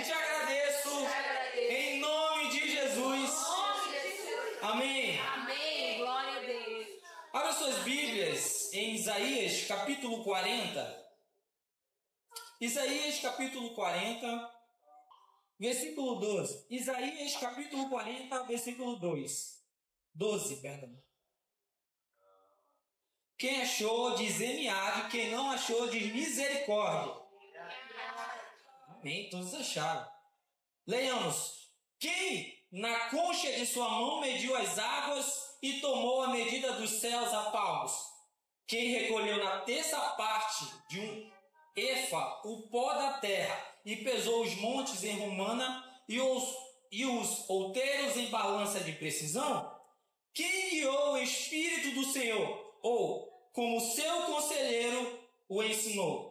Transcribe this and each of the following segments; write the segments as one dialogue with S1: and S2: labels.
S1: e te agradeço em nome de Jesus. Amém.
S2: Amém. Glória a Deus.
S1: Abra suas Bíblias em Isaías capítulo 40. Isaías capítulo 40, versículo 12. Isaías capítulo 40, versículo 12, perdão. Quem achou, diz emiade. Quem não achou, diz misericórdia. Amém, todos acharam. Leiamos. Quem na concha de sua mão mediu as águas e tomou a medida dos céus a palmos? Quem recolheu na terça parte de um efa o pó da terra e pesou os montes em romana e os outeiros em balança de precisão? Quem guiou o Espírito do Senhor, ou como seu conselheiro o ensinou?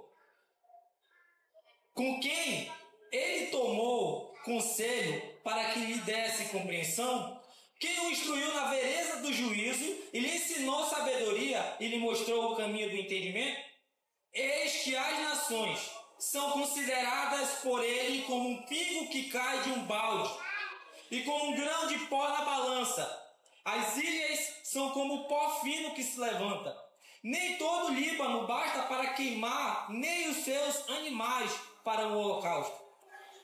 S1: Com quem ele tomou conselho para que lhe desse compreensão? Quem o instruiu na vereda do juízo e lhe ensinou sabedoria e lhe mostrou o caminho do entendimento? Eis que as nações são consideradas por ele como um pingo que cai de um balde e como um grão de pó na balança. As ilhas são como pó fino que se levanta. Nem todo o Líbano basta para queimar, nem os seus animais para o holocausto.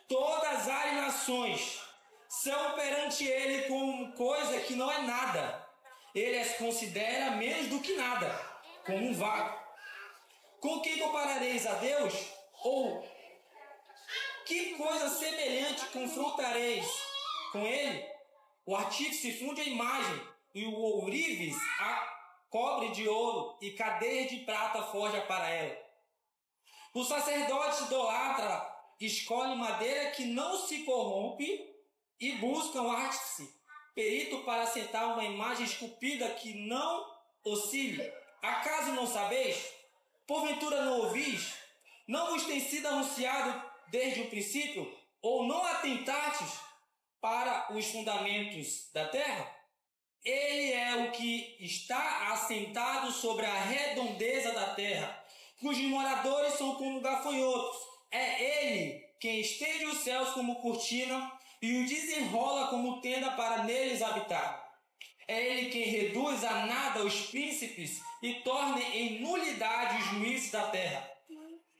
S1: Todas as nações são perante ele como coisa que não é nada. Ele as considera menos do que nada, como um vago. Com quem comparareis a Deus? Ou que coisa semelhante confrontareis com ele? O artífice funde a imagem, e o ourives a cobre de ouro, e cadeia de prata forja para ela. O sacerdote idolatra escolhe madeira que não se corrompe e busca um artífice, perito para assentar uma imagem esculpida que não oscile. Acaso não sabeis? Porventura não ouvis? Não vos tem sido anunciado desde o princípio? Ou não atentastes para os fundamentos da terra? Ele é o que está assentado sobre a redondeza da terra, cujos moradores são como gafanhotos. É ele quem estende os céus como cortina e os desenrola como tenda para neles habitar. É ele quem reduz a nada os príncipes e torna em nulidade os juízes da terra.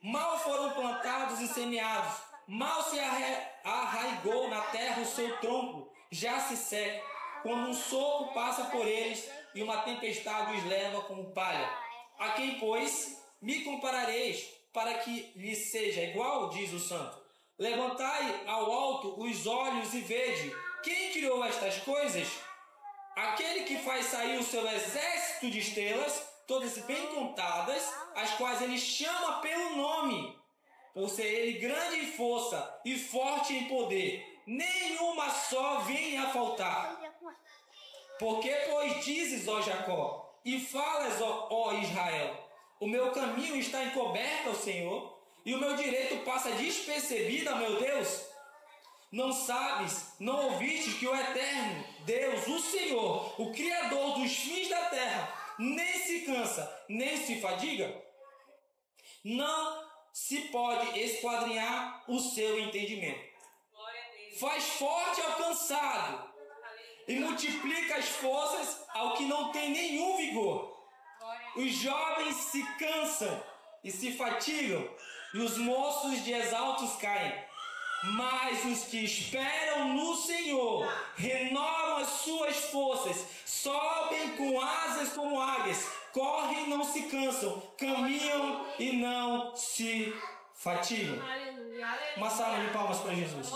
S1: Mal foram plantados e semeados, mal se arraigou na terra o seu tronco, já se seca, quando um sopro passa por eles e uma tempestade os leva como palha. A quem, pois, me comparareis, para que lhe seja igual, diz o santo? Levantai ao alto os olhos e vede. Quem criou estas coisas? Aquele que faz sair o seu exército de estrelas, todas bem contadas, as quais ele chama pelo nome, por ser ele grande em força e forte em poder, nenhuma só vem a faltar. Porque, pois, dizes, ó Jacó, e falas, ó Israel, o meu caminho está encoberto ao Senhor, e o meu direito passa despercebido ao meu Deus? Não sabes, não ouvistes que o eterno Deus, o Senhor, o Criador dos fins da terra, nem se cansa, nem se fadiga? Não se pode esquadrinhar o seu entendimento. Faz forte ao cansado e multiplica as forças ao que não tem nenhum vigor. Os jovens se cansam e se fatigam, e os moços de exaltos caem. Mas os que esperam no Senhor renovam as suas forças, sobem com asas como águias, correm e não se cansam, caminham e não se fatigam. Uma salva de palmas para Jesus.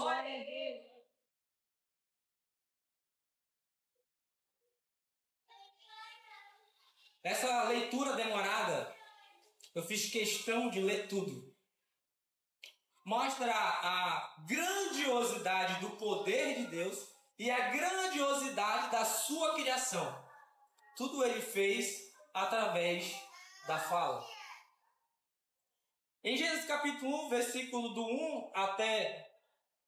S1: Essa leitura demorada, eu fiz questão de ler tudo. Mostra a grandiosidade do poder de Deus e a grandiosidade da sua criação. Tudo ele fez através da fala. Em Gênesis capítulo 1, versículo do 1 até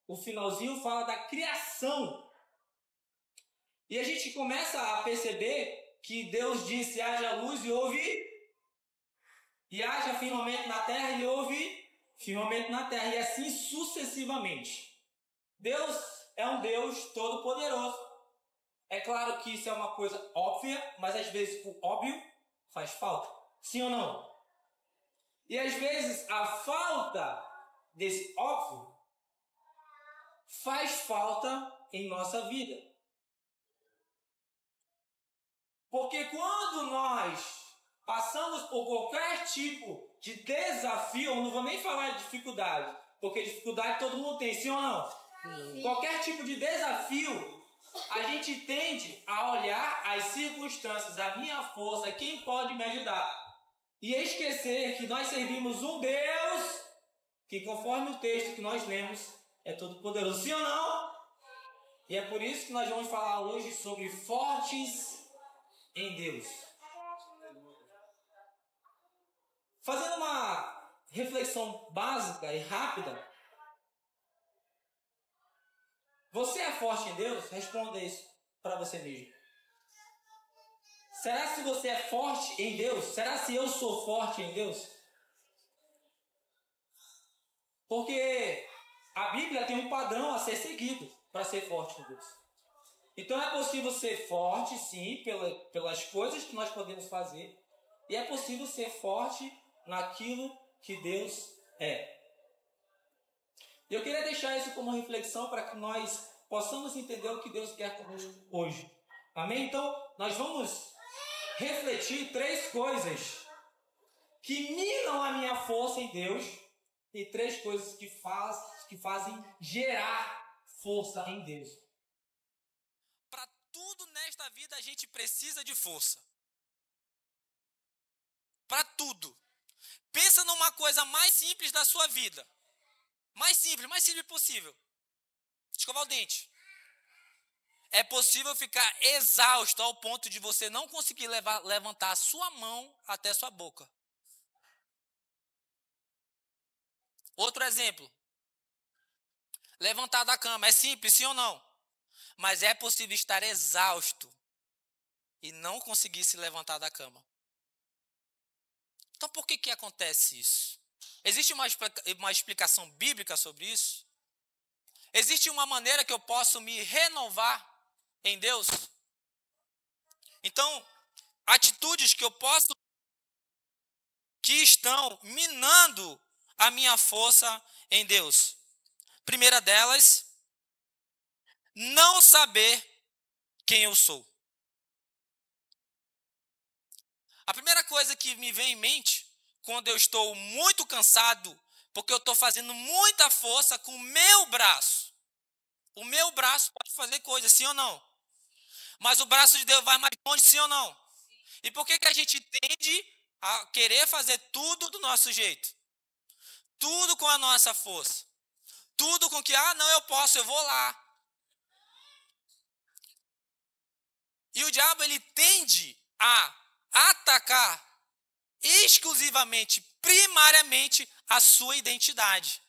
S1: o finalzinho, fala da criação. E a gente começa a perceber que Deus disse: haja luz e houve, e haja firmamento na terra e houve firmamento na terra, e assim sucessivamente. Deus é um Deus todo-poderoso. É claro que isso é uma coisa óbvia, mas às vezes o óbvio faz falta. Sim ou não? E às vezes a falta desse óbvio faz falta em nossa vida. Porque quando nós passamos por qualquer tipo de desafio, eu não vou nem falar de dificuldade, porque dificuldade todo mundo tem, sim ou não? Sim. Qualquer tipo de desafio, a gente tende a olhar as circunstâncias, a minha força, quem pode me ajudar. E esquecer que nós servimos um Deus que, conforme o texto que nós lemos, é todo poderoso, sim ou não? E é por isso que nós vamos falar hoje sobre fortes em Deus. Fazendo uma reflexão básica e rápida, você é forte em Deus? Responda isso para você mesmo. Será que você é forte em Deus? Será que eu sou forte em Deus? Porque a Bíblia tem um padrão a ser seguido para ser forte em Deus. Então é possível ser forte, sim, pelas coisas que nós podemos fazer. E é possível ser forte naquilo que Deus é. E eu queria deixar isso como reflexão para que nós possamos entender o que Deus quer conosco hoje. Amém? Então, nós vamos refletir 3 coisas que minam a minha força em Deus e 3 coisas que fazem gerar força em Deus.
S3: Para tudo nesta vida a gente precisa de força. Para tudo. Pensa numa coisa mais simples da sua vida. Mais simples possível. Escovar o dente. É possível ficar exausto ao ponto de você não conseguir levantar a sua mão até a sua boca. Outro exemplo. Levantar da cama. É simples, sim ou não? Mas é possível estar exausto e não conseguir se levantar da cama. Então por que acontece isso? Existe uma explicação bíblica sobre isso? Existe uma maneira que eu posso me renovar em Deus? Então, atitudes que eu posso, que estão minando a minha força em Deus. Primeira delas, não saber quem eu sou. A primeira coisa que me vem em mente, quando eu estou muito cansado, porque eu estou fazendo muita força com o meu braço. O meu braço pode fazer coisas, sim ou não? Mas o braço de Deus vai mais longe, sim ou não? E por que a gente tende a querer fazer tudo do nosso jeito? Tudo com a nossa força. Tudo com que, não, eu posso, eu vou lá. E o diabo, ele tende a atacar exclusivamente, primariamente, a sua identidade.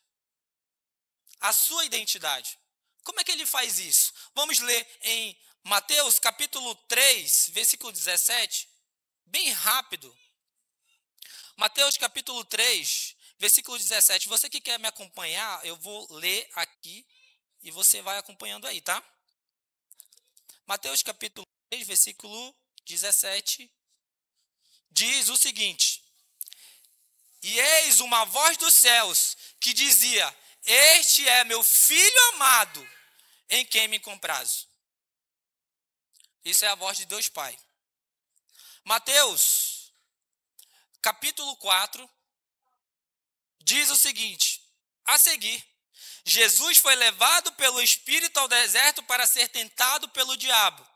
S3: A sua identidade. Como é que ele faz isso? Vamos ler em Mateus capítulo 3, versículo 17. Bem rápido. Mateus capítulo 3, versículo 17. Você que quer me acompanhar, eu vou ler aqui e você vai acompanhando aí, tá? Mateus capítulo 3, versículo 17. Diz o seguinte: E eis uma voz dos céus que dizia: Este é meu filho amado, em quem me comprazo. Isso é a voz de Deus Pai. Mateus, capítulo 4, diz o seguinte: A seguir, Jesus foi levado pelo Espírito ao deserto para ser tentado pelo diabo.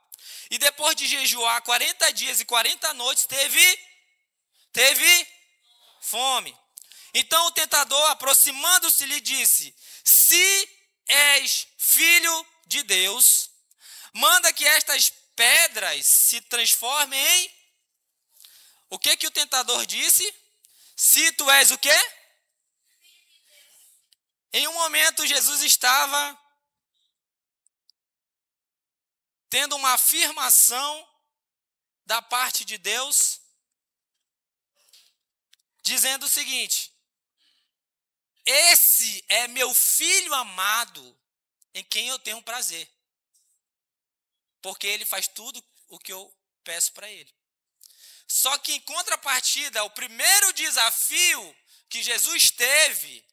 S3: E depois de jejuar 40 dias e 40 noites, teve fome. Então o tentador, aproximando-se, lhe disse: Se és filho de Deus, manda que estas pedras se transformem em... O que o tentador disse? Se tu és o quê? Em um momento Jesus estava tendo uma afirmação da parte de Deus, dizendo o seguinte: Esse é meu filho amado, em quem eu tenho prazer. Porque ele faz tudo o que eu peço para ele. Só que em contrapartida, o primeiro desafio que Jesus teve,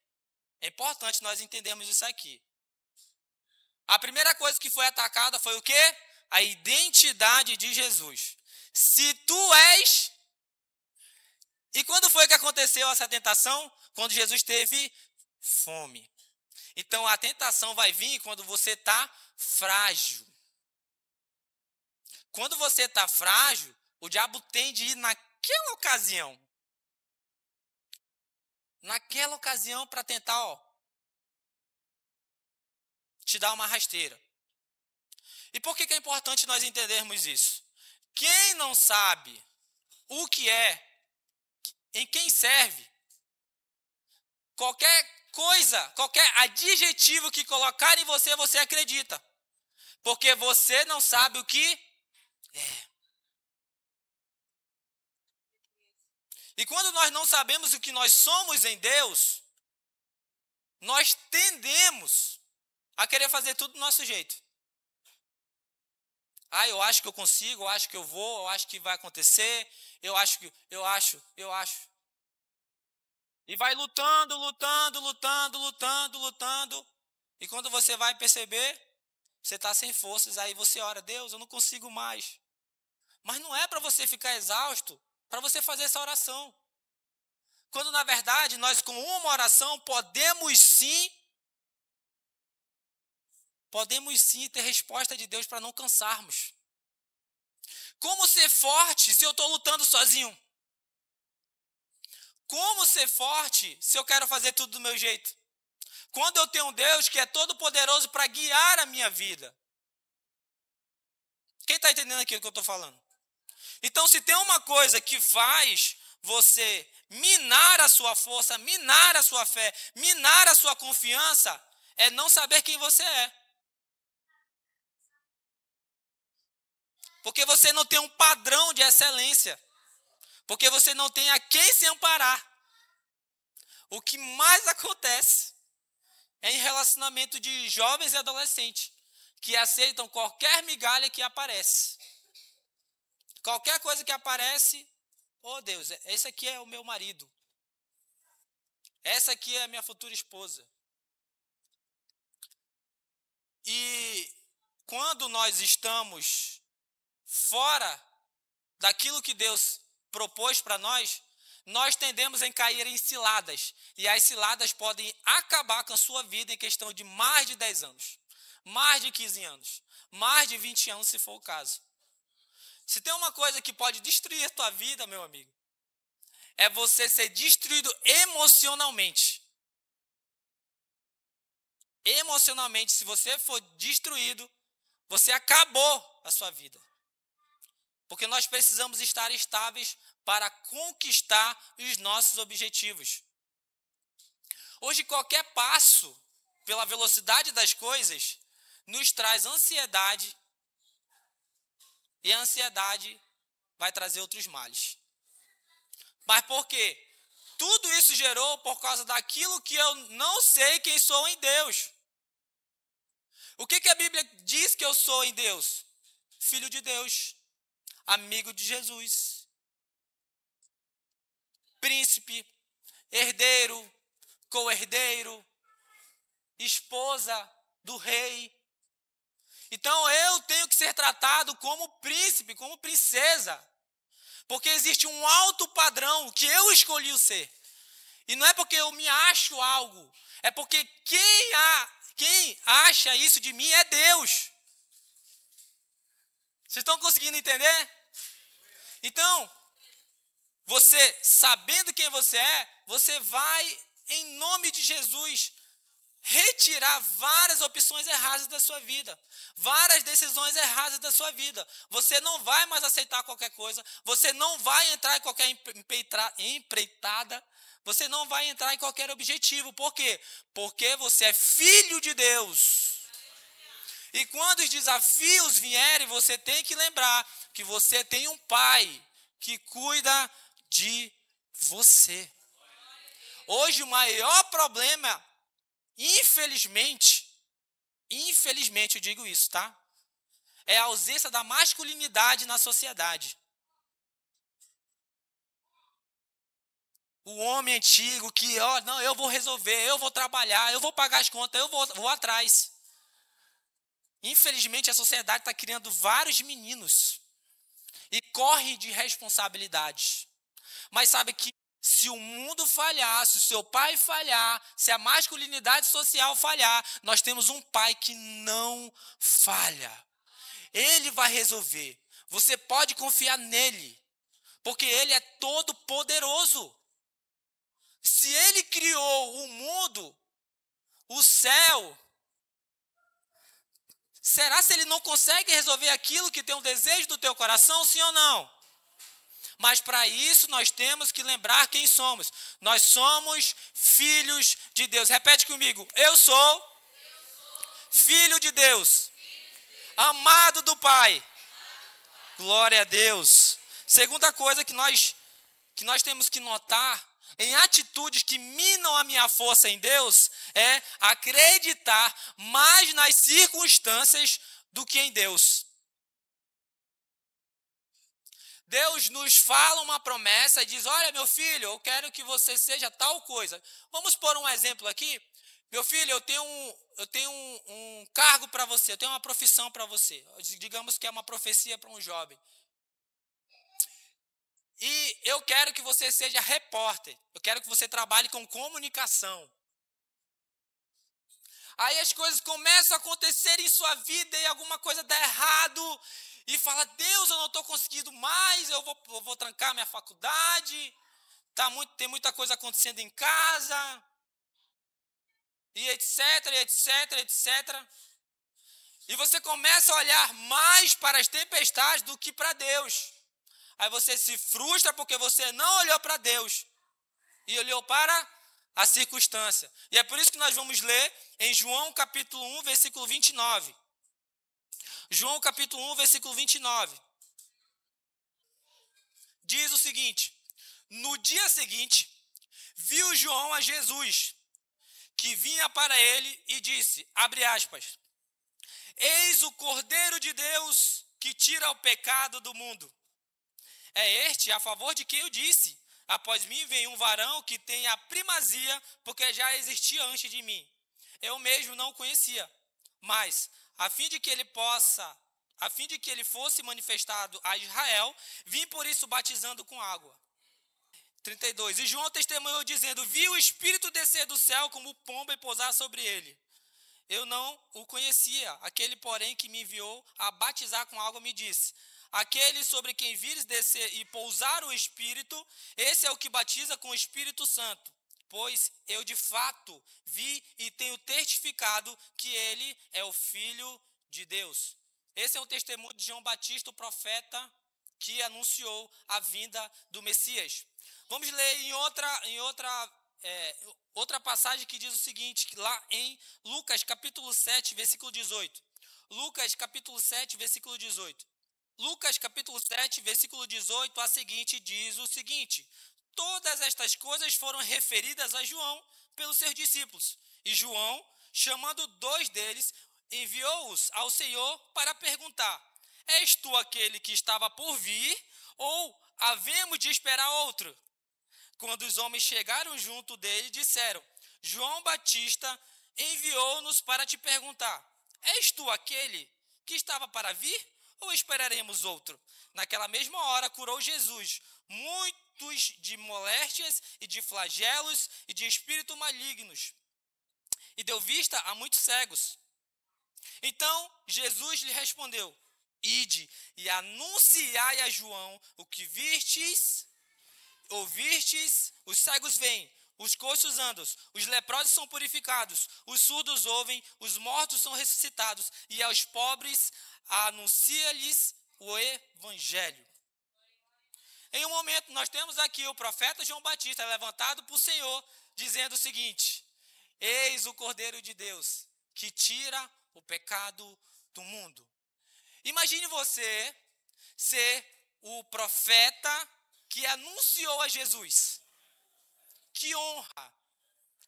S3: é importante nós entendermos isso aqui. A primeira coisa que foi atacada foi o quê? A identidade de Jesus. Se tu és... E quando foi que aconteceu essa tentação? Quando Jesus teve fome. Então a tentação vai vir quando você está frágil. Quando você está frágil, o diabo tende a ir naquela ocasião. Naquela ocasião para tentar, te dar uma rasteira. E por que é importante nós entendermos isso? Quem não sabe o que é, em quem serve, qualquer coisa, qualquer adjetivo que colocar em você, você acredita. Porque você não sabe o que é. E quando nós não sabemos o que nós somos em Deus, nós tendemos a querer fazer tudo do nosso jeito. Eu acho que eu consigo, eu acho que eu vou, eu acho que vai acontecer, eu acho. E vai lutando. E quando você vai perceber, você está sem forças, aí você ora, Deus, eu não consigo mais. Mas não é para você ficar exausto, para você fazer essa oração. Quando na verdade nós com uma oração podemos sim ter resposta de Deus para não cansarmos. Como ser forte se eu estou lutando sozinho? Como ser forte se eu quero fazer tudo do meu jeito? Quando eu tenho um Deus que é todo poderoso para guiar a minha vida. Quem está entendendo aqui o que eu estou falando? Então, se tem uma coisa que faz você minar a sua força, minar a sua fé, minar a sua confiança, é não saber quem você é. Porque você não tem um padrão de excelência. Porque você não tem a quem se amparar. O que mais acontece é em relacionamento de jovens e adolescentes, que aceitam qualquer migalha que aparece. Qualquer coisa que aparece, Deus, esse aqui é o meu marido. Essa aqui é a minha futura esposa. E quando nós estamos fora daquilo que Deus propôs para nós, nós tendemos a cair em ciladas. E as ciladas podem acabar com a sua vida em questão de mais de 10 anos, mais de 15 anos, mais de 20 anos, se for o caso. Se tem uma coisa que pode destruir a tua vida, meu amigo, é você ser destruído emocionalmente. Emocionalmente, se você for destruído, você acabou a sua vida. Porque nós precisamos estar estáveis para conquistar os nossos objetivos. Hoje, qualquer passo, pela velocidade das coisas, nos traz ansiedade. E a ansiedade vai trazer outros males. Mas por quê? Tudo isso gerou por causa daquilo que eu não sei quem sou em Deus. O que a Bíblia diz que eu sou em Deus? Filho de Deus. Amigo de Jesus, príncipe, herdeiro, co-herdeiro, esposa do rei. Então eu tenho que ser tratado como príncipe, como princesa, porque existe um alto padrão que eu escolhi o ser. E não é porque eu me acho algo, é porque quem acha isso de mim é Deus. Vocês estão conseguindo entender? Então, você sabendo quem você é, você vai, em nome de Jesus, retirar várias opções erradas da sua vida. Várias decisões erradas da sua vida. Você não vai mais aceitar qualquer coisa. Você não vai entrar em qualquer empreitada. Você não vai entrar em qualquer objetivo. Por quê? Porque você é filho de Deus. E quando os desafios vierem, você tem que lembrar que você tem um pai que cuida de você. Hoje o maior problema, infelizmente, infelizmente eu digo isso, tá? É a ausência da masculinidade na sociedade. O homem antigo que, ó, não, eu vou resolver, eu vou trabalhar, eu vou pagar as contas, eu vou atrás. Infelizmente, a sociedade está criando vários meninos e corre de responsabilidades. Mas sabe que se o mundo falhar, se o seu pai falhar, se a masculinidade social falhar, nós temos um pai que não falha. Ele vai resolver. Você pode confiar nele, porque ele é todo poderoso. Se ele criou o mundo, o céu, será se ele não consegue resolver aquilo que tem um desejo do teu coração, sim ou não? Mas para isso nós temos que lembrar quem somos. Nós somos filhos de Deus. Repete comigo. Eu sou filho de Deus. Amado do Pai. Glória a Deus. Segunda coisa que nós temos que notar em atitudes que minam a minha força em Deus é acreditar mais nas circunstâncias do que em Deus. Deus nos fala uma promessa e diz, olha meu filho, eu quero que você seja tal coisa. Vamos pôr um exemplo aqui. Meu filho, eu tenho um cargo para você, eu tenho uma profissão para você. Digamos que é uma profecia para um jovem. E eu quero que você seja repórter. Eu quero que você trabalhe com comunicação. Aí as coisas começam a acontecer em sua vida e alguma coisa dá errado. E fala, Deus, eu não estou conseguindo mais, eu vou trancar minha faculdade. Tem muita coisa acontecendo em casa. E etc, etc, etc. E você começa a olhar mais para as tempestades do que para Deus. Aí você se frustra porque você não olhou para Deus e olhou para a circunstância. E é por isso que nós vamos ler em João capítulo 1, versículo 29. João capítulo 1, versículo 29. Diz o seguinte: no dia seguinte, viu João a Jesus, que vinha para ele e disse, abre aspas, eis o Cordeiro de Deus que tira o pecado do mundo. É este a favor de quem eu disse, após mim vem um varão que tem a primazia, porque já existia antes de mim. Eu mesmo não o conhecia, mas a fim de que ele fosse manifestado a Israel, vim por isso batizando com água. 32. E João testemunhou dizendo, vi o Espírito descer do céu como pomba e pousar sobre ele. Eu não o conhecia, aquele porém que me enviou a batizar com água me disse, aquele sobre quem vires descer e pousar o Espírito, esse é o que batiza com o Espírito Santo. Pois eu de fato vi e tenho testificado que ele é o Filho de Deus. Esse é um testemunho de João Batista, o profeta que anunciou a vinda do Messias. Vamos ler em outra passagem que diz o seguinte, lá em Lucas capítulo 7, versículo 18. Lucas capítulo 7, versículo 18. Lucas capítulo 7, versículo 18 a seguinte diz o seguinte, todas estas coisas foram referidas a João pelos seus discípulos. E João, chamando 2 deles, enviou-os ao Senhor para perguntar, és tu aquele que estava por vir ou havemos de esperar outro? Quando os homens chegaram junto dele, disseram, João Batista enviou-nos para te perguntar, és tu aquele que estava para vir ou esperaremos outro? Naquela mesma hora curou Jesus muitos de moléstias e de flagelos e de espíritos malignos e deu vista a muitos cegos. Então Jesus lhe respondeu, ide e anunciai a João o que vistes, ouvistes, os cegos veem, os coxos andam, os leprosos são purificados, os surdos ouvem, os mortos são ressuscitados, e aos pobres anuncia-lhes o evangelho. Em um momento, nós temos aqui o profeta João Batista levantado por Senhor, dizendo o seguinte, eis o Cordeiro de Deus, que tira o pecado do mundo. Imagine você ser o profeta que anunciou a Jesus. Que honra,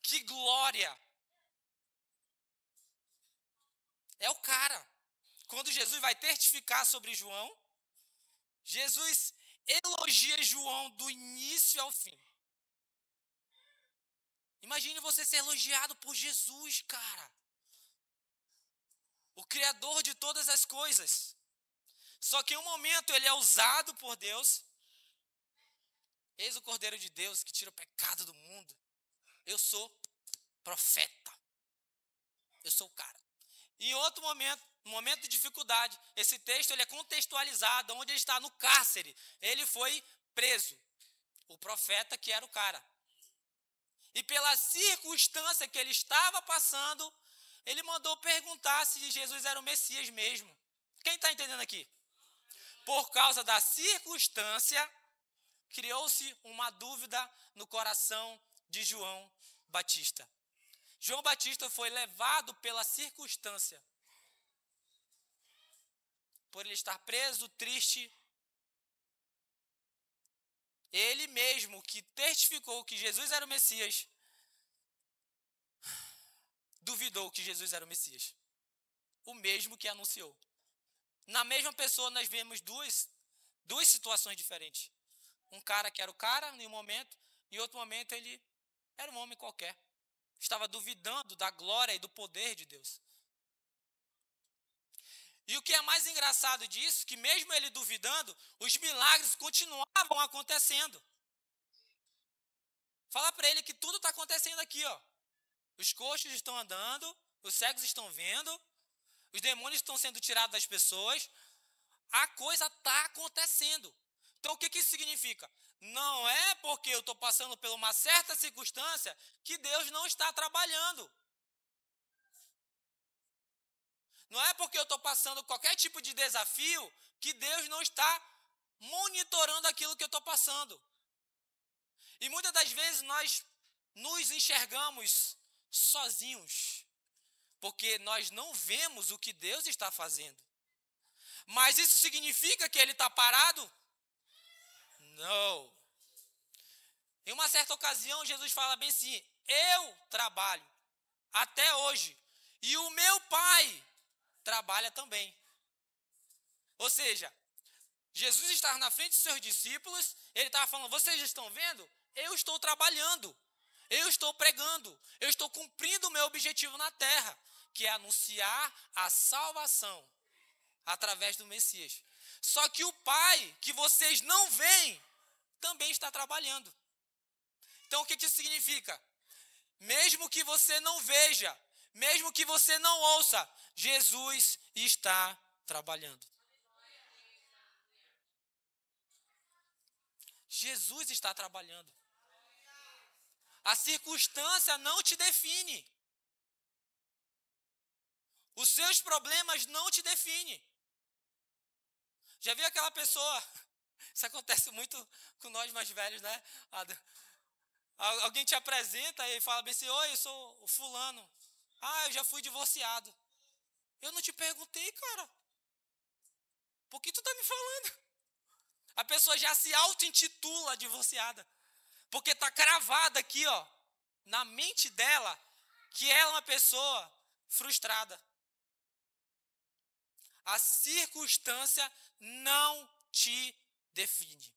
S3: que glória. é o cara. Quando Jesus vai testificar sobre João, Jesus elogia João do início ao fim. Imagine você ser elogiado por Jesus, cara. O Criador de todas as coisas. Só que em um momento ele é usado por Deus. Eis o Cordeiro de Deus que tira o pecado do mundo. Eu sou profeta. Eu sou o cara. E em outro momento, no momento de dificuldade, esse texto ele é contextualizado, onde ele está no cárcere. Ele foi preso. O profeta que era o cara. E pela circunstância que ele estava passando, ele mandou perguntar se Jesus era o Messias mesmo. Quem está entendendo aqui? Por causa da circunstância, criou-se uma dúvida no coração de João Batista. João Batista foi levado pela circunstância. Por ele estar preso, triste. Ele mesmo que testificou que Jesus era o Messias, duvidou que Jesus era o Messias. O mesmo que anunciou. Na mesma pessoa nós vemos duas situações diferentes. Um cara que era o cara em um momento, e em outro momento ele era um homem qualquer. Estava duvidando da glória e do poder de Deus. E o que é mais engraçado disso, que mesmo ele duvidando, os milagres continuavam acontecendo. Fala para ele que tudo está acontecendo aqui, ó. Os coxos estão andando, os cegos estão vendo, os demônios estão sendo tirados das pessoas. A coisa está acontecendo. Então o que isso significa? Não é porque eu estou passando por uma certa circunstância que Deus não está trabalhando. Não é porque eu estou passando qualquer tipo de desafio que Deus não está monitorando aquilo que eu estou passando. E muitas das vezes nós nos enxergamos sozinhos, porque nós não vemos o que Deus está fazendo. Mas isso significa que ele está parado? Não. Em uma certa ocasião, Jesus fala bem assim: eu trabalho até hoje, e o meu Pai trabalha também. Ou seja, Jesus estava na frente dos seus discípulos, ele estava falando: vocês estão vendo? Eu estou trabalhando, eu estou pregando, eu estou cumprindo o meu objetivo na terra, que é anunciar a salvação através do Messias. Só que o Pai, que vocês não veem, também está trabalhando. Então o que isso significa? Mesmo que você não veja, mesmo que você não ouça, Jesus está trabalhando. Jesus está trabalhando. A circunstância não te define. Os seus problemas não te definem. Já viu aquela pessoa? Isso acontece muito com nós mais velhos, né? Alguém te apresenta e fala bem assim: oi, eu sou o fulano. Ah, eu já fui divorciado. Eu não te perguntei, cara. Por que tu tá me falando? A pessoa já se auto-intitula divorciada. Porque está cravada aqui, ó, na mente dela, que ela é uma pessoa frustrada. A circunstância não te define.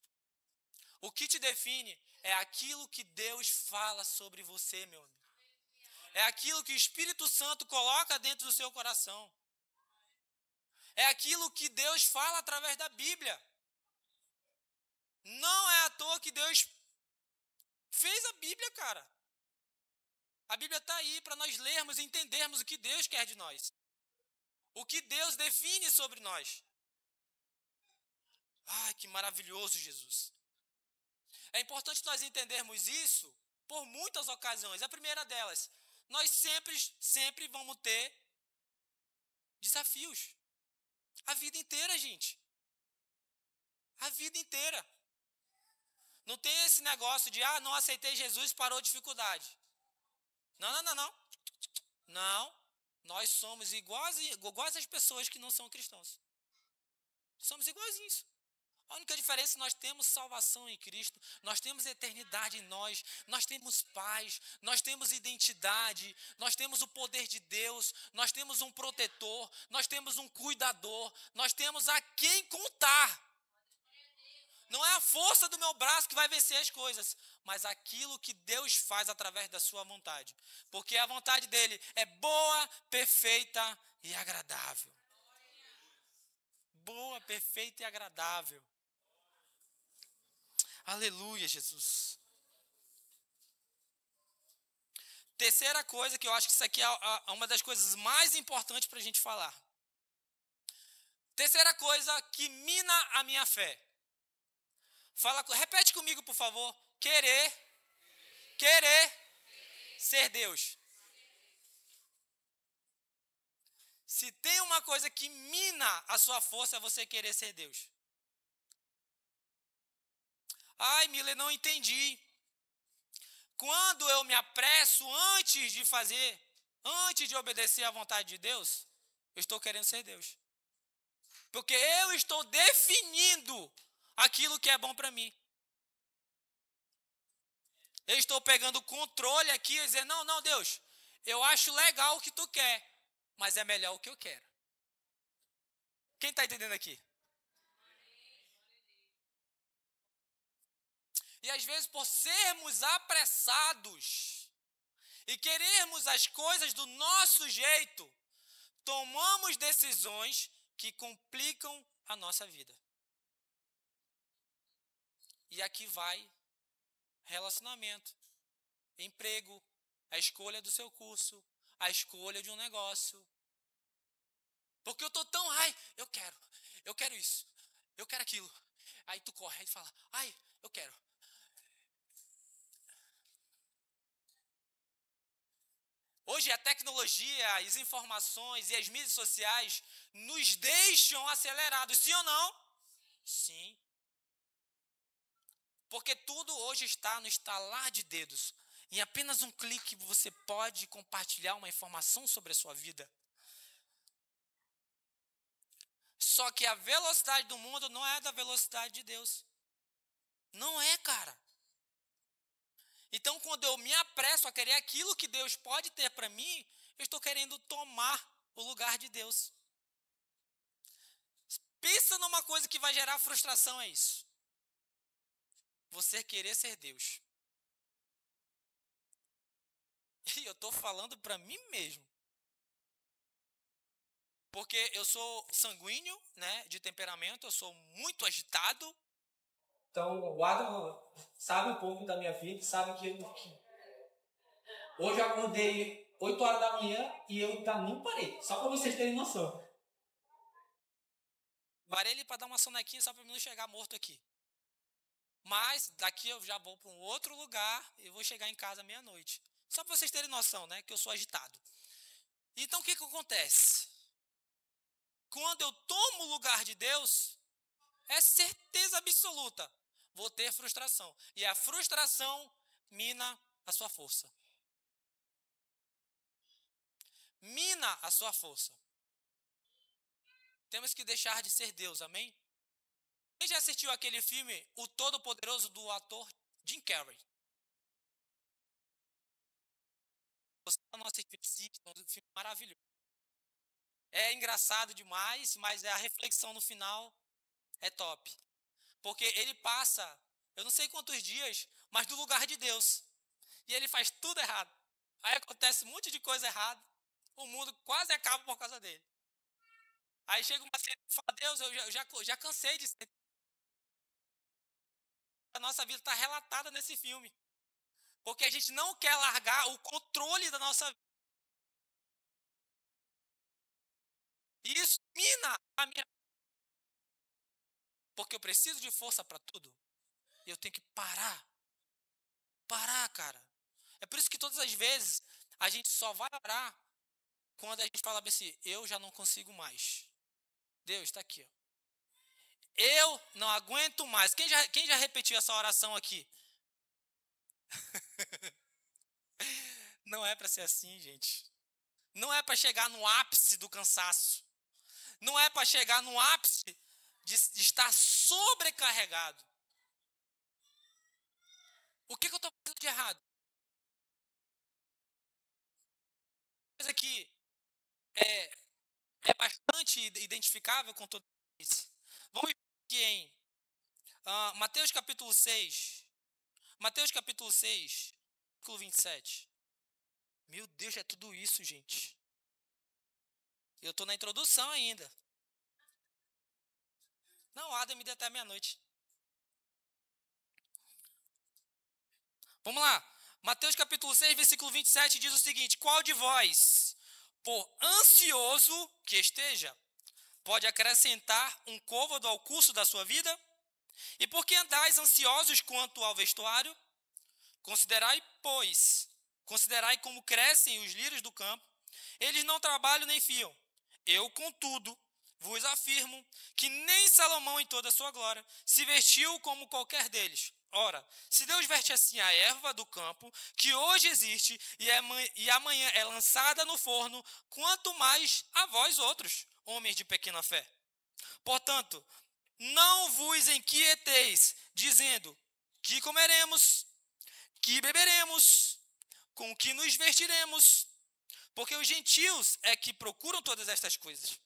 S3: O que te define é aquilo que Deus fala sobre você, meu amigo. É aquilo que o Espírito Santo coloca dentro do seu coração. É aquilo que Deus fala através da Bíblia. Não é à toa que Deus fez a Bíblia, cara. A Bíblia está aí para nós lermos e entendermos o que Deus quer de nós. O que Deus define sobre nós. Ai, que maravilhoso, Jesus. É importante nós entendermos isso por muitas ocasiões. A primeira delas, nós sempre vamos ter desafios. A vida inteira, gente. A vida inteira. Não tem esse negócio de, não aceitei Jesus, parou a dificuldade. Não. Não, nós somos iguais às pessoas que não são cristãos. Somos iguaizinhos. A única diferença é que nós temos salvação em Cristo, nós temos eternidade em nós temos paz, nós temos identidade, nós temos o poder de Deus, nós temos um protetor, nós temos um cuidador, nós temos a quem contar. Não é a força do meu braço que vai vencer as coisas, mas aquilo que Deus faz através da sua vontade. Porque a vontade dele é boa, perfeita e agradável. Boa, perfeita e agradável. Aleluia, Jesus. Terceira coisa, que eu acho que isso aqui é uma das coisas mais importantes para a gente falar. Terceira coisa que mina a minha fé. Repete comigo, por favor. Querer ser Deus. Se tem uma coisa que mina a sua força, é você querer ser Deus. Ai, Miller, não entendi. Quando eu me apresso antes de obedecer à vontade de Deus, eu estou querendo ser Deus. Porque eu estou definindo aquilo que é bom para mim. Eu estou pegando o controle aqui e dizendo, não, Deus, eu acho legal o que tu quer, mas é melhor o que eu quero. Quem está entendendo aqui? E às vezes, por sermos apressados e querermos as coisas do nosso jeito, tomamos decisões que complicam a nossa vida. E aqui vai relacionamento, emprego, a escolha do seu curso, a escolha de um negócio. Porque eu estou tão, eu quero isso, eu quero aquilo. Aí tu corre e fala, eu quero. Hoje a tecnologia, as informações e as mídias sociais nos deixam acelerados, sim ou não? Sim. Porque tudo hoje está no estalar de dedos. Em apenas um clique você pode compartilhar uma informação sobre a sua vida. Só que a velocidade do mundo não é da velocidade de Deus. Não é, cara. Então, quando eu me apresso a querer aquilo que Deus pode ter para mim, eu estou querendo tomar o lugar de Deus. Pensa numa coisa que vai gerar frustração, é isso. Você querer ser Deus. E eu estou falando para mim mesmo. Porque eu sou sanguíneo, né, de temperamento, eu sou muito agitado.
S1: Então, o Adam sabe um pouco da minha vida, sabe que hoje eu acordei 8 horas da manhã e eu ainda não parei, só para vocês terem noção.
S3: Parei ele para dar uma sonequinha só para não chegar morto aqui. Mas daqui eu já vou para um outro lugar e vou chegar em casa meia-noite. Só para vocês terem noção, né, que eu sou agitado. Então, o que acontece? Quando eu tomo o lugar de Deus, é certeza absoluta, vou ter frustração. E a frustração mina a sua força. Mina a sua força. Temos que deixar de ser Deus, amém? Quem já assistiu aquele filme, O Todo-Poderoso, do ator Jim Carrey? Você não assistiu, é um filme maravilhoso. É engraçado demais, mas a reflexão no final é top. Porque ele passa, eu não sei quantos dias, mas do lugar de Deus. E ele faz tudo errado. Aí acontece um monte de coisa errada. O mundo quase acaba por causa dele. Aí chega uma cena e fala, Deus, eu já cansei de ser. A nossa vida está relatada nesse filme. Porque a gente não quer largar o controle da nossa vida. E isso mina a minha. Porque eu preciso de força para tudo. E eu tenho que parar. Parar, cara. É por isso que todas as vezes a gente só vai orar quando a gente fala assim, eu já não consigo mais. Deus está aqui, ó. Eu não aguento mais. Quem já repetiu essa oração aqui? Não é para ser assim, gente. Não é para chegar no ápice do cansaço. Não é para chegar no ápice de estar sobrecarregado. O que eu estou fazendo de errado? Coisa que é bastante identificável com todo isso. Vamos aqui em Mateus capítulo 6. Mateus capítulo 6, versículo 27. Meu Deus, é tudo isso, gente. Eu estou na introdução ainda. Não, Adam me deu até meia-noite. Vamos lá. Mateus capítulo 6, versículo 27 diz o seguinte: qual de vós, por ansioso que esteja, pode acrescentar um côvado ao curso da sua vida? E por que andais ansiosos quanto ao vestuário? Considerai, pois, como crescem os lírios do campo, eles não trabalham nem fiam. Eu, contudo, vos afirmo que nem Salomão em toda a sua glória se vestiu como qualquer deles. Ora, se Deus veste assim a erva do campo, que hoje existe e amanhã é lançada no forno, quanto mais a vós outros, homens de pequena fé. Portanto, não vos inquieteis, dizendo: que comeremos, que beberemos, com que nos vestiremos, porque os gentios é que procuram todas estas coisas.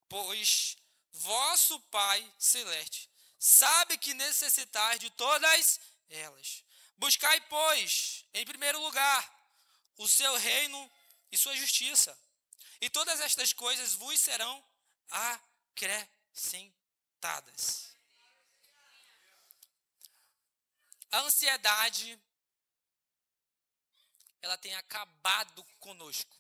S3: Pois vosso Pai Celeste sabe que necessitais de todas elas. Buscai, pois, em primeiro lugar, o seu reino e sua justiça, e todas estas coisas vos serão acrescentadas. A ansiedade, ela tem acabado conosco.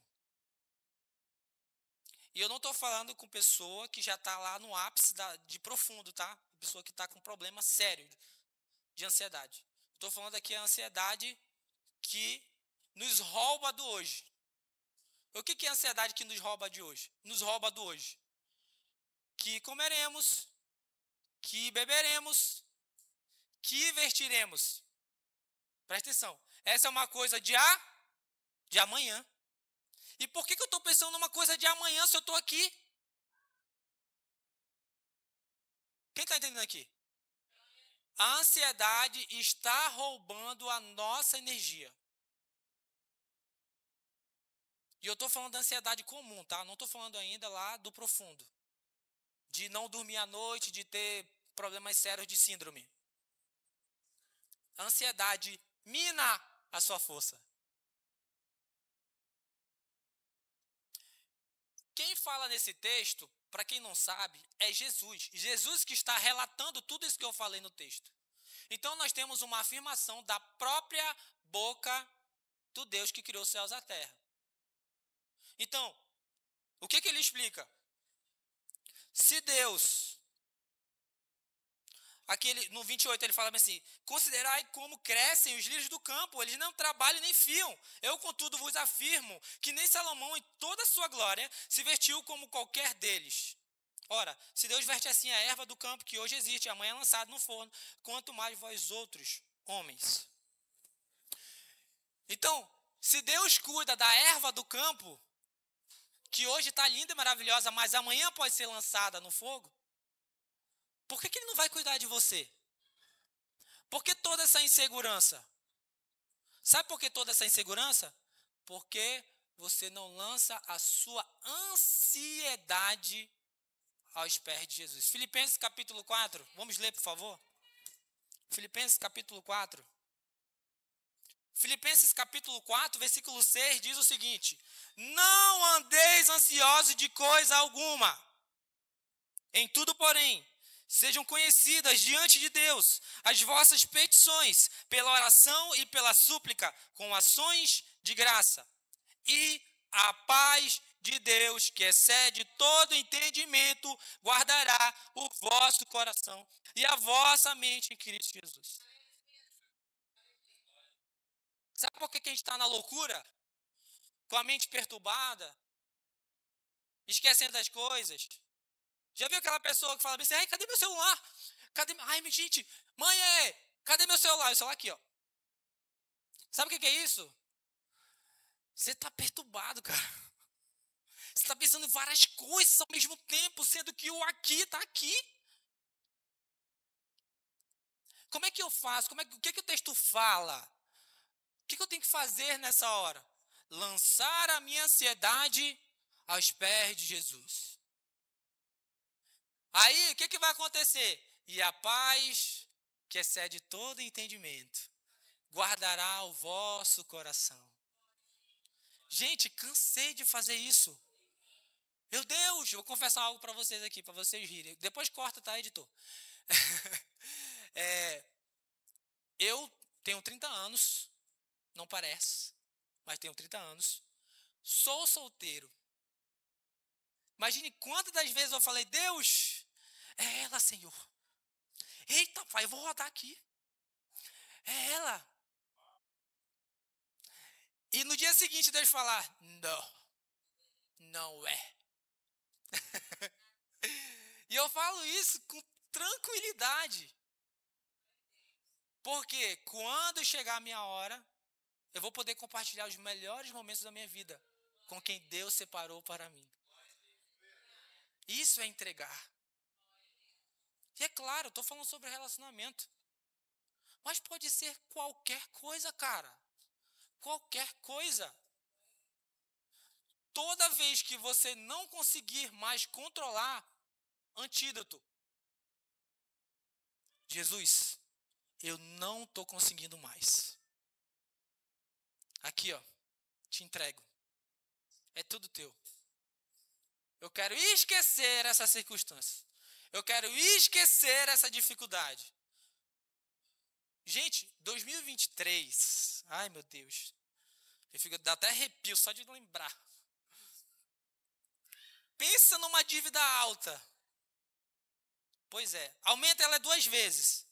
S3: E eu não estou falando com pessoa que já está lá no ápice de profundo, tá? Pessoa que está com problema sério de ansiedade. Estou falando aqui a ansiedade que nos rouba do hoje. O que é a ansiedade que nos rouba de hoje? Nos rouba do hoje. Que comeremos, que beberemos, que vestiremos. Presta atenção. Essa é uma coisa de amanhã. E por que eu estou pensando numa coisa de amanhã se eu estou aqui? Quem está entendendo aqui? A ansiedade está roubando a nossa energia. E eu estou falando da ansiedade comum, tá? Não estou falando ainda lá do profundo. De não dormir à noite, de ter problemas sérios de síndrome. A ansiedade mina a sua força. Quem fala nesse texto, para quem não sabe, é Jesus. Jesus que está relatando tudo isso que eu falei no texto. Então nós temos uma afirmação da própria boca do Deus que criou os céus e a terra. Então, o que ele explica? Se Deus, no 28 ele fala assim: considerai como crescem os lírios do campo, eles não trabalham nem fiam. Eu, contudo, vos afirmo que nem Salomão, em toda a sua glória, se vestiu como qualquer deles. Ora, se Deus veste assim a erva do campo, que hoje existe, e amanhã é lançado no forno, quanto mais vós outros, homens. Então, se Deus cuida da erva do campo, que hoje está linda e maravilhosa, mas amanhã pode ser lançada no fogo, por que ele não vai cuidar de você? Por que toda essa insegurança? Sabe por que toda essa insegurança? Porque você não lança a sua ansiedade aos pés de Jesus. Filipenses capítulo 4, vamos ler, por favor? Filipenses capítulo 4. Filipenses capítulo 4, versículo 6 diz o seguinte: não andeis ansiosos de coisa alguma. Em tudo, porém, sejam conhecidas diante de Deus as vossas petições, pela oração e pela súplica, com ações de graça. E a paz de Deus, que excede todo entendimento, guardará o vosso coração e a vossa mente em Cristo Jesus. Sabe por que a gente está na loucura? Com a mente perturbada, esquecendo das coisas. Já viu aquela pessoa que fala assim: ai, cadê meu celular? Ai, gente, mãe, cadê meu celular? O celular aqui, ó. Sabe o que é isso? Você está perturbado, cara. Você está pensando em várias coisas ao mesmo tempo, sendo que o aqui está aqui. Como é que eu faço? O que o texto fala? O que eu tenho que fazer nessa hora? Lançar a minha ansiedade aos pés de Jesus. Aí, o que vai acontecer? E a paz, que excede todo entendimento, guardará o vosso coração. Gente, cansei de fazer isso. Meu Deus, eu vou confessar algo para vocês aqui, para vocês rirem. Depois corta, tá, editor? Eu tenho 30 anos, não parece, mas tenho 30 anos. Sou solteiro. Imagine quantas das vezes eu falei, Deus, é ela, Senhor. Eita, pai, eu vou rodar aqui. É ela. E no dia seguinte Deus falar, não é. E eu falo isso com tranquilidade. Porque quando chegar a minha hora, eu vou poder compartilhar os melhores momentos da minha vida com quem Deus separou para mim. Isso é entregar. E é claro, eu estou falando sobre relacionamento. Mas pode ser qualquer coisa, cara. Qualquer coisa. Toda vez que você não conseguir mais controlar, antídoto. Jesus, eu não estou conseguindo mais. Aqui, ó, te entrego. É tudo teu. Eu quero esquecer essa circunstância. Eu quero esquecer essa dificuldade. Gente, 2023, ai meu Deus, dá até arrepio só de lembrar. Pensa numa dívida alta. Pois é, aumenta ela 2 vezes.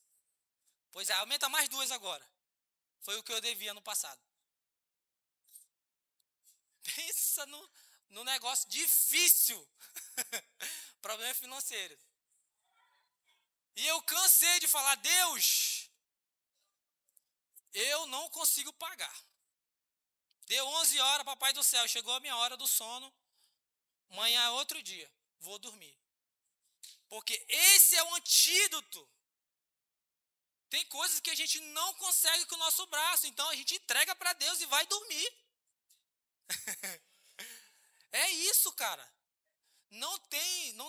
S3: Pois é, aumenta mais 2 agora. Foi o que eu devia no passado. Pensa no negócio difícil. Problema financeiro. E eu cansei de falar, Deus, eu não consigo pagar. Deu 11 horas, papai do céu, chegou a minha hora do sono. Amanhã é outro dia, vou dormir. Porque esse é o antídoto. Tem coisas que a gente não consegue com o nosso braço, então a gente entrega para Deus e vai dormir. É isso, cara. Não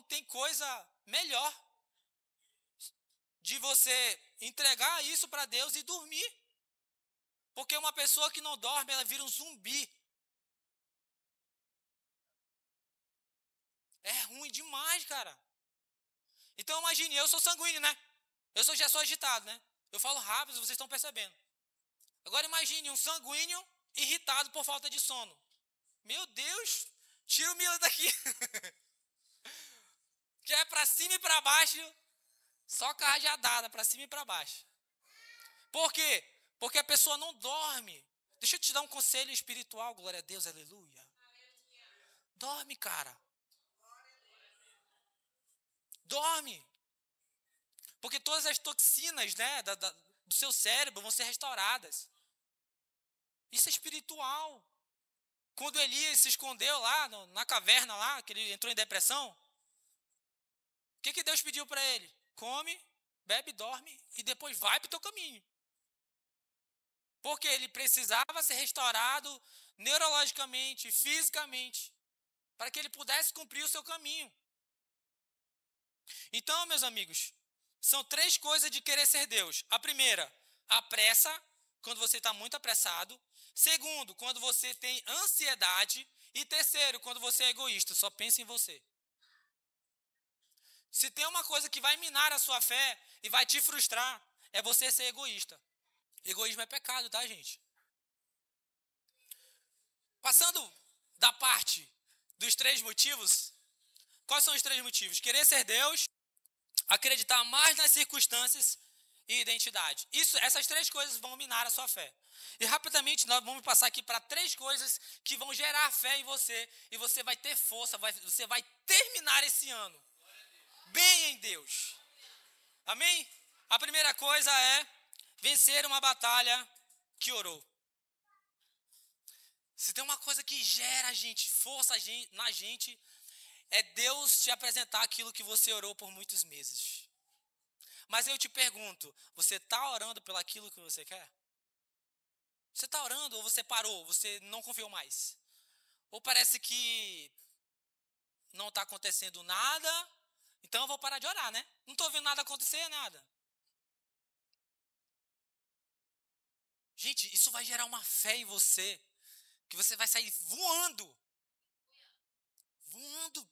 S3: tem coisa melhor de você entregar isso para Deus e dormir. Porque uma pessoa que não dorme, ela vira um zumbi. É ruim demais, cara. Então imagine, eu sou sanguíneo, né? Já sou agitado, né? Eu falo rápido, vocês estão percebendo. Agora imagine um sanguíneo irritado por falta de sono. Meu Deus, tira o Mila daqui. Já é para cima e para baixo, só carrajadada, para cima e para baixo. Por quê? Porque a pessoa não dorme. Deixa eu te dar um conselho espiritual, glória a Deus, aleluia. Dorme, cara. Dorme. Porque todas as toxinas, né, do seu cérebro vão ser restauradas. Isso é espiritual. Quando Elias se escondeu lá na caverna lá, que ele entrou em depressão, o que Deus pediu para ele? Come, bebe, dorme e depois vai para o teu caminho. Porque ele precisava ser restaurado neurologicamente, fisicamente, para que ele pudesse cumprir o seu caminho. Então, meus amigos, são 3 coisas de querer ser Deus. A primeira, a pressa, quando você está muito apressado. Segundo, quando você tem ansiedade. E terceiro, quando você é egoísta, só pensa em você. Se tem uma coisa que vai minar a sua fé e vai te frustrar, é você ser egoísta. Egoísmo é pecado, tá, gente? Passando da parte dos 3 motivos, quais são os 3 motivos? Querer ser Deus, acreditar mais nas circunstâncias e identidade. Essas 3 coisas vão minar a sua fé. E rapidamente nós vamos passar aqui para 3 coisas que vão gerar fé em você e você vai ter força, você vai terminar esse ano bem em Deus. Amém? A primeira coisa é vencer uma batalha que orou. Se tem uma coisa que gera força na gente, é Deus te apresentar aquilo que você orou por muitos meses. Mas eu te pergunto, você está orando pelo aquilo que você quer? Você está orando ou você parou, você não confiou mais? Ou parece que não está acontecendo nada, então eu vou parar de orar, né? Não estou vendo nada acontecer, nada. Gente, isso vai gerar uma fé em você, que você vai sair voando. Voando.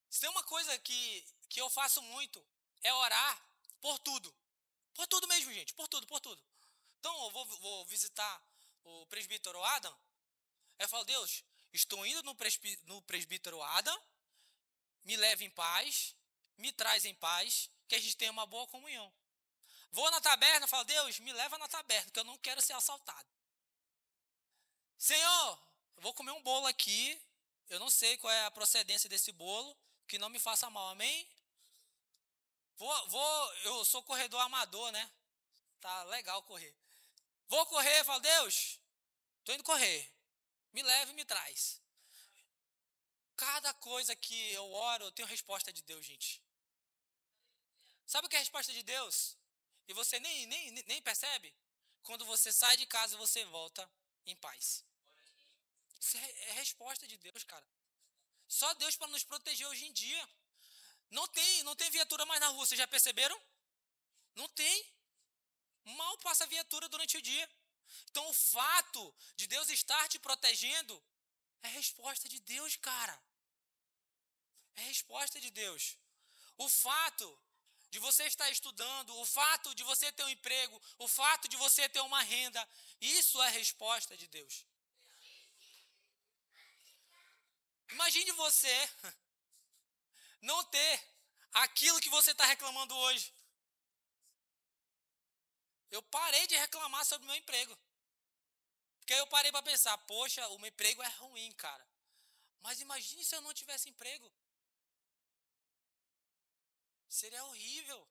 S3: Se tem uma coisa que eu faço muito, é orar por tudo. Por tudo mesmo, gente. Por tudo, por tudo. Então, eu vou visitar o presbítero Adam. Eu falo, Deus, estou indo no presbítero Adam, me leve em paz, me traz em paz, que a gente tenha uma boa comunhão. Vou na taberna, falo, Deus, me leva na taberna, que eu não quero ser assaltado. Senhor, eu vou comer um bolo aqui, eu não sei qual é a procedência desse bolo, que não me faça mal, amém? Eu sou corredor amador, né? Tá legal correr. Vou correr, falo, Deus, tô indo correr, me leva e me traz. Cada coisa que eu oro, eu tenho resposta de Deus, gente. Sabe o que é a resposta de Deus? E você nem percebe? Quando você sai de casa, você volta em paz. Isso é resposta de Deus, cara. Só Deus para nos proteger hoje em dia. Não tem viatura mais na rua, vocês já perceberam? Não tem. Mal passa viatura durante o dia. Então o fato de Deus estar te protegendo é resposta de Deus, cara. É resposta de Deus. O fato de você estar estudando, o fato de você ter um emprego, o fato de você ter uma renda, isso é resposta de Deus. Imagine você não ter aquilo que você está reclamando hoje. Eu parei de reclamar sobre o meu emprego. Porque aí eu parei para pensar, poxa, o meu emprego é ruim, cara. Mas imagine se eu não tivesse emprego. Seria horrível.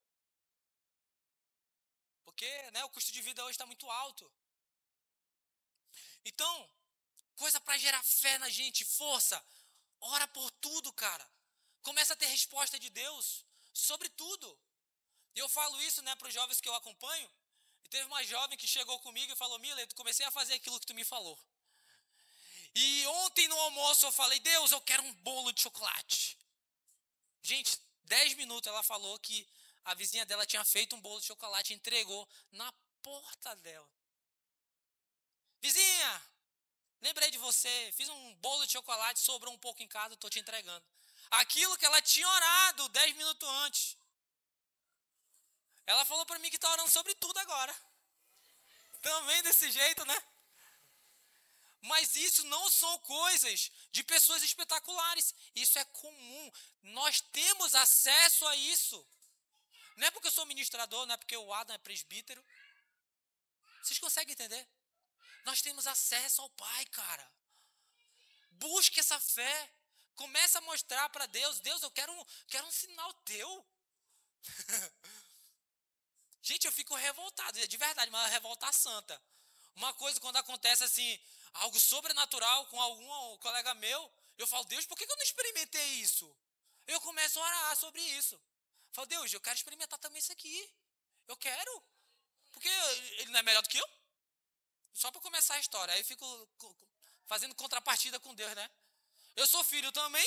S3: Porque, né, o custo de vida hoje está muito alto. Então, coisa para gerar fé na gente, força. Ora por tudo, cara. Começa a ter resposta de Deus sobre tudo. E eu falo isso, né, para os jovens que eu acompanho. E teve uma jovem que chegou comigo e falou, Miller, eu comecei a fazer aquilo que tu me falou. E ontem no almoço eu falei, Deus, eu quero um bolo de chocolate. Gente, 10 minutos ela falou que a vizinha dela tinha feito um bolo de chocolate e entregou na porta dela. Vizinha, lembrei de você, fiz um bolo de chocolate, sobrou um pouco em casa, estou te entregando. Aquilo que ela tinha orado 10 minutos antes. Ela falou para mim que está orando sobre tudo agora. Também desse jeito, né? Mas isso não são coisas de pessoas espetaculares. Isso é comum. Nós temos acesso a isso. Não é porque eu sou ministrador, não é porque o Adam é presbítero. Vocês conseguem entender? Nós temos acesso ao Pai, cara. Busque essa fé. Começa a mostrar para Deus. Deus, eu quero um sinal teu. Gente, eu fico revoltado. De verdade, uma revolta santa. Uma coisa quando acontece assim, algo sobrenatural com algum colega meu, eu falo, Deus, por que eu não experimentei isso? Eu começo a orar sobre isso. Eu falo, Deus, eu quero experimentar também isso aqui. Eu quero. Porque ele não é melhor do que eu? Só para começar a história. Aí eu fico fazendo contrapartida com Deus, né? Eu sou filho também.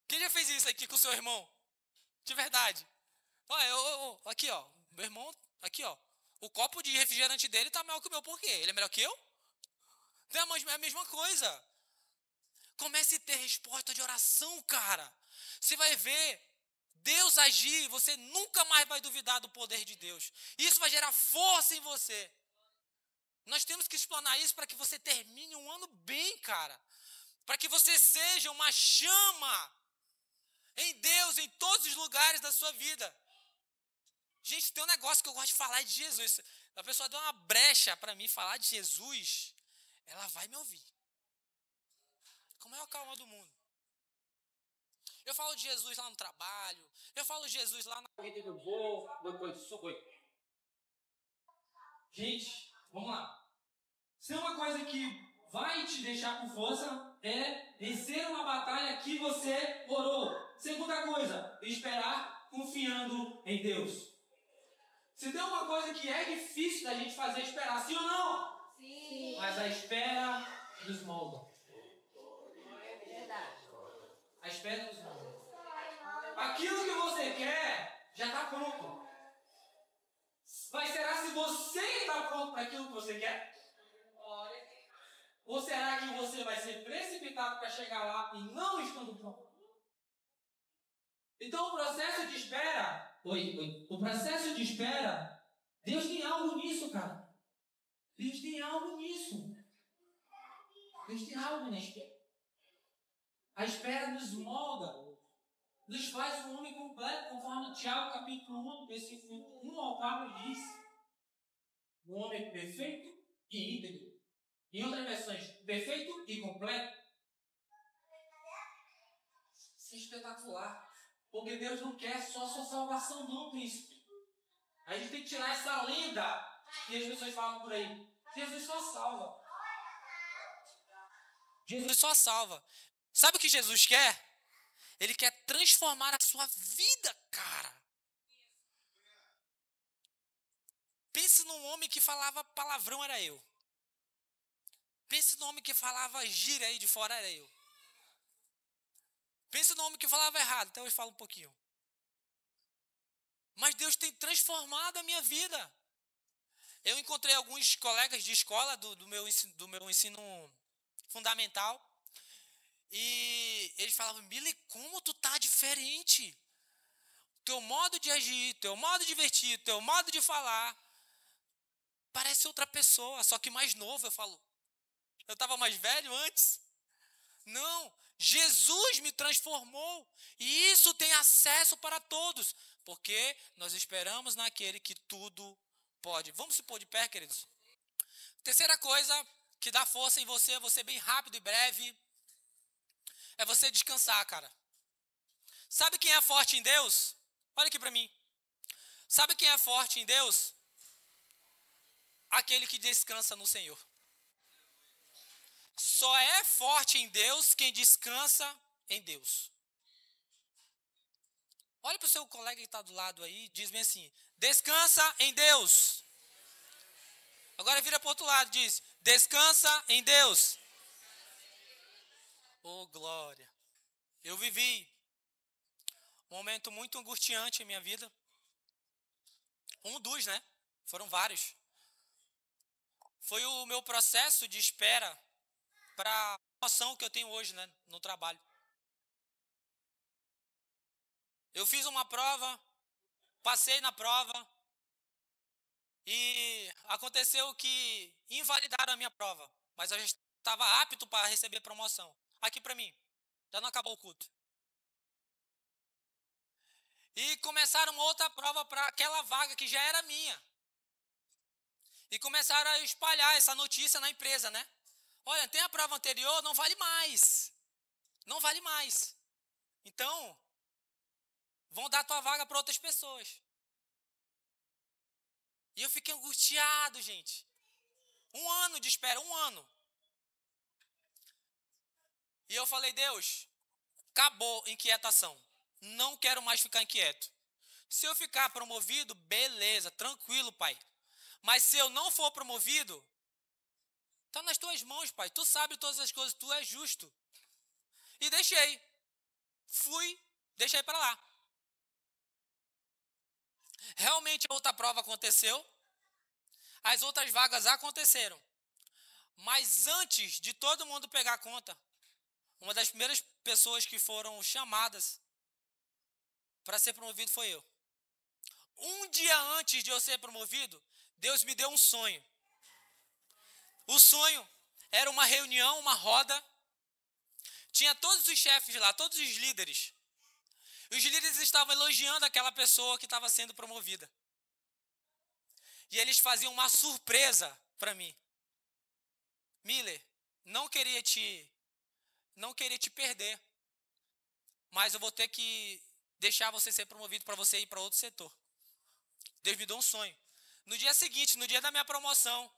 S3: Quem já fez isso aqui com o seu irmão? De verdade. Olha, aqui, ó. Meu irmão, aqui, ó. O copo de refrigerante dele tá maior que o meu. Por quê? Ele é melhor que eu? Não, mas é a mesma coisa. Comece a ter resposta de oração, cara. Você vai ver Deus agir, você nunca mais vai duvidar do poder de Deus. Isso vai gerar força em você. Nós temos que explanar isso para que você termine um ano bem, cara. Para que você seja uma chama em Deus, em todos os lugares da sua vida. Gente, tem um negócio que eu gosto de falar de Jesus. A pessoa deu uma brecha para mim falar de Jesus, ela vai me ouvir. Com a maior calma do mundo. Eu falo de Jesus lá no trabalho. Eu falo de Jesus lá na corrida do voo. Gente, vamos lá. Se é uma coisa que
S1: vai te deixar com força é vencer uma batalha que você orou. Segunda coisa, esperar confiando em Deus. Se tem uma coisa que é difícil da gente fazer, esperar, sim ou não?
S2: Sim.
S1: Mas a espera nos molda.
S2: Verdade.
S1: A espera nos molda. Aquilo que você quer já está pronto. Mas será se você está pronto para aquilo que você quer? Ou será que você vai ser precipitado para chegar lá e não estando pronto? Então o processo de espera, o processo de espera, Deus tem algo nisso, cara. Deus tem algo nisso. Deus tem algo na espera. A espera nos molda, nos faz um homem completo, conforme Tiago capítulo 1, versículo 1 ao 4 diz. Um homem perfeito e íntegro. Em outras versões, perfeito e completo. Isso é espetacular. Porque Deus não quer só a sua salvação, não, príncipe. A gente tem que tirar essa lenda que as pessoas falam por aí. Jesus só salva.
S3: Jesus só salva. Sabe o que Jesus quer? Ele quer transformar a sua vida, cara. Pense num homem que falava palavrão, era eu. Pense num homem que falava gíria aí de fora, era eu. Pense num homem que falava errado, até hoje falo um pouquinho. Mas Deus tem transformado a minha vida. Eu encontrei alguns colegas de escola do meu ensino fundamental. E eles falavam, Billy, como tu tá diferente. Teu modo de agir, teu modo de divertir, teu modo de falar. Parece outra pessoa, só que mais novo. Eu falo, eu estava mais velho antes? Não, Jesus me transformou. E isso tem acesso para todos. Porque nós esperamos naquele que tudo pode. Vamos se pôr de pé, queridos? Terceira coisa que dá força em você, eu vou ser bem rápido e breve, é você descansar, cara. Sabe quem é forte em Deus? Olha aqui para mim. Sabe quem é forte em Deus? Aquele que descansa no Senhor. Só é forte em Deus quem descansa em Deus. Olha para o seu colega que está do lado aí, diz bem assim, descansa em Deus. Agora vira para o outro lado, diz, descansa em Deus. Oh, glória. Eu vivi um momento muito angustiante em minha vida. Um dos, né? Foram vários. Foi o meu processo de espera para a promoção que eu tenho hoje, né, no trabalho. Eu fiz uma prova, passei na prova e aconteceu que invalidaram a minha prova, mas eu já estava apto para receber promoção. Aqui para mim, já não acabou o culto. E começaram uma outra prova para aquela vaga que já era minha. E começaram a espalhar essa notícia na empresa, né? Olha, tem a prova anterior, não vale mais. Não vale mais. Então, vão dar tua vaga para outras pessoas. E eu fiquei angustiado, gente. 1 ano de espera, 1 ano. E eu falei, Deus, acabou a inquietação. Não quero mais ficar inquieto. Se eu ficar promovido, beleza, tranquilo, Pai. Mas se eu não for promovido, está nas tuas mãos, Pai. Tu sabe todas as coisas, tu és justo. E deixei. Deixei para lá. Realmente a outra prova aconteceu. As outras vagas aconteceram. Mas antes de todo mundo pegar conta, uma das primeiras pessoas que foram chamadas para ser promovido foi eu. Um dia antes de eu ser promovido, Deus me deu um sonho. O sonho era uma reunião, uma roda. Tinha todos os chefes lá, todos os líderes. Os líderes estavam elogiando aquela pessoa que estava sendo promovida. E eles faziam uma surpresa para mim. Miller, não queria te perder, mas eu vou ter que deixar você ser promovido para você ir para outro setor. Deus me deu um sonho. No dia seguinte, no dia da minha promoção,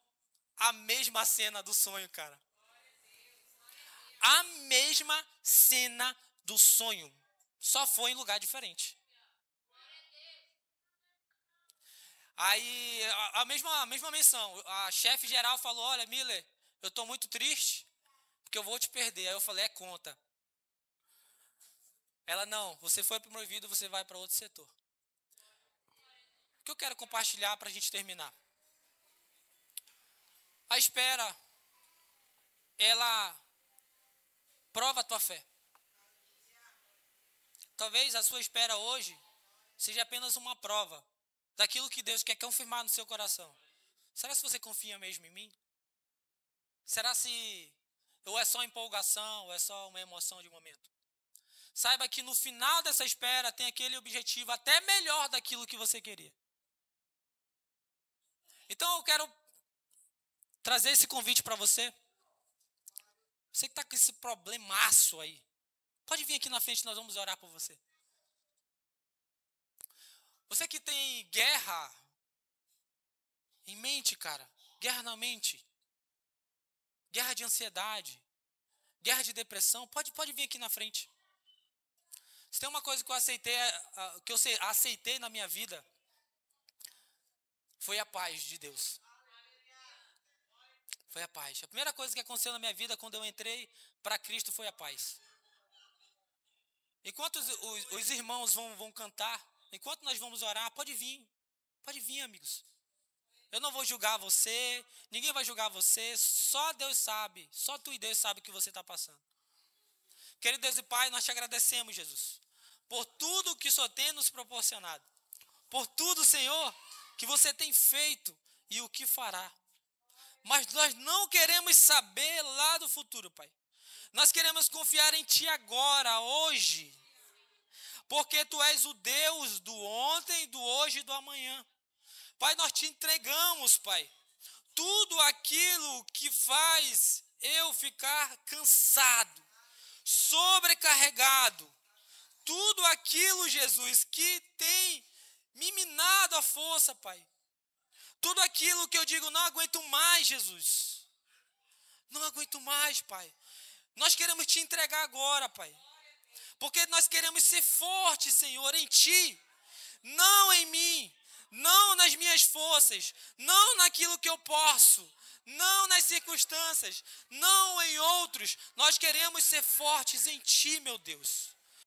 S3: a mesma cena do sonho, cara. a mesma cena do sonho, só foi em lugar diferente. Aí, a mesma menção, a chefe geral falou, olha, Miller, eu estou muito triste, porque eu vou te perder. Aí eu falei, é conta. Ela, não, você foi promovido, você vai para outro setor. O que eu quero compartilhar para a gente terminar? A espera, ela prova a tua fé. Talvez a sua espera hoje seja apenas uma prova daquilo que Deus quer confirmar no seu coração. Será que você confia mesmo em mim? Será se ou é só empolgação, ou é só uma emoção de momento? Saiba que no final dessa espera tem aquele objetivo até melhor daquilo que você queria. Então eu quero trazer esse convite para você. Você que está com esse problemaço aí, pode vir aqui na frente, nós vamos orar por você. Você que tem guerra em mente, cara, guerra na mente, guerra de ansiedade, guerra de depressão, pode vir aqui na frente. Se tem uma coisa que eu aceitei na minha vida, foi a paz de Deus. Foi a paz. A primeira coisa que aconteceu na minha vida quando eu entrei para Cristo foi a paz. Enquanto os irmãos vão cantar, enquanto nós vamos orar, pode vir, amigos. Eu não vou julgar você, ninguém vai julgar você, só Deus sabe, só tu e Deus sabe o que você está passando. Querido Deus e Pai, nós te agradecemos, Jesus, por tudo que o Senhor tem nos proporcionado, por tudo, Senhor, que você tem feito e o que fará. Mas nós não queremos saber lá do futuro, Pai. Nós queremos confiar em Ti agora, hoje, porque Tu és o Deus do ontem, do hoje e do amanhã. Pai, nós Te entregamos, Pai, tudo aquilo que faz eu ficar cansado, sobrecarregado, tudo aquilo, Jesus, que tem me minado a força, Pai. Tudo aquilo que eu digo, não aguento mais, Jesus. Não aguento mais, Pai. Nós queremos Te entregar agora, Pai. Porque nós queremos ser fortes, Senhor, em Ti. Não em mim. Não nas minhas forças. Não naquilo que eu posso. Não nas circunstâncias. Não em outros. Nós queremos ser fortes em Ti, meu Deus.